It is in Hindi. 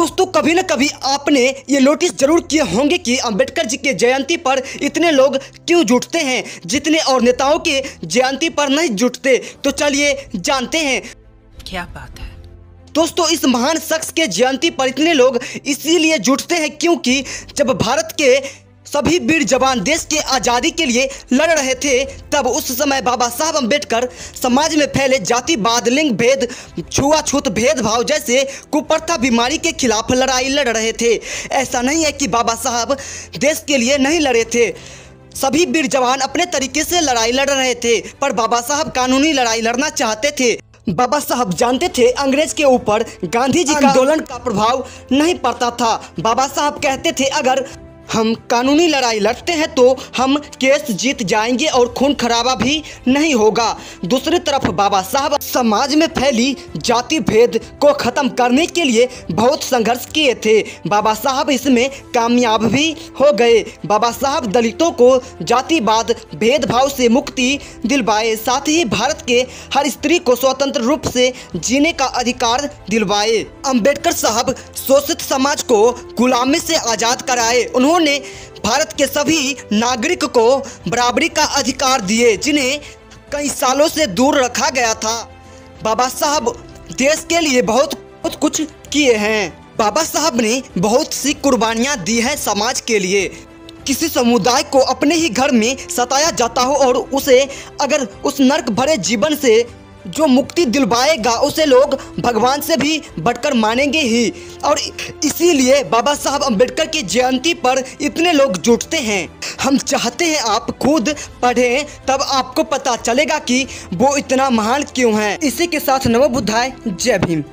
दोस्तों कभी न कभी आपने ये नोटिस जरूर किए होंगे कि अंबेडकर जी के जयंती पर इतने लोग क्यों जुटते हैं जितने और नेताओं के जयंती पर नहीं जुटते। तो चलिए जानते हैं क्या बात है। दोस्तों इस महान शख्स के जयंती पर इतने लोग इसीलिए जुटते हैं क्योंकि जब भारत के सभी वीर जवान देश के आज़ादी के लिए लड़ रहे थे तब उस समय बाबा साहब अम्बेडकर समाज में फैले जातिवाद, लिंग भेद, छुआछूत भेदभाव जैसे कुप्रथा बीमारी के खिलाफ लड़ाई लड़ रहे थे। ऐसा नहीं है कि बाबा साहब देश के लिए नहीं लड़े थे, सभी वीर जवान अपने तरीके से लड़ाई लड़ रहे थे, पर बाबा साहब कानूनी लड़ाई लड़ना चाहते थे। बाबा साहब जानते थे अंग्रेज के ऊपर गांधी जी का आंदोलन का प्रभाव नहीं पड़ता था। बाबा साहब कहते थे अगर हम कानूनी लड़ाई लड़ते हैं तो हम केस जीत जाएंगे और खून खराबा भी नहीं होगा। दूसरी तरफ बाबा साहब समाज में फैली जाति भेद को ख़त्म करने के लिए बहुत संघर्ष किए थे। बाबा साहब इसमें कामयाब भी हो गए। बाबा साहब दलितों को जातिवाद भेदभाव से मुक्ति दिलवाए, साथ ही भारत के हर स्त्री को स्वतंत्र रूप से जीने का अधिकार दिलवाए। अम्बेडकर साहब शोषित समाज को गुलामी से आज़ाद कराए। उन्होंने भारत के सभी नागरिक को बराबरी का अधिकार दिए जिन्हें कई सालों से दूर रखा गया था। बाबा साहब देश के लिए बहुत कुछ किए हैं। बाबा साहब ने बहुत सी कुर्बानियां दी हैं समाज के लिए। किसी समुदाय को अपने ही घर में सताया जाता हो और उसे अगर उस नर्क भरे जीवन से जो मुक्ति दिलवाएगा उसे लोग भगवान से भी बढ़कर मानेंगे ही। और इसीलिए बाबा साहब अम्बेडकर की जयंती पर इतने लोग जुटते हैं। हम चाहते हैं आप खुद पढ़ें, तब आपको पता चलेगा कि वो इतना महान क्यों हैं। इसी के साथ नमो बुद्धाय, जय भीम।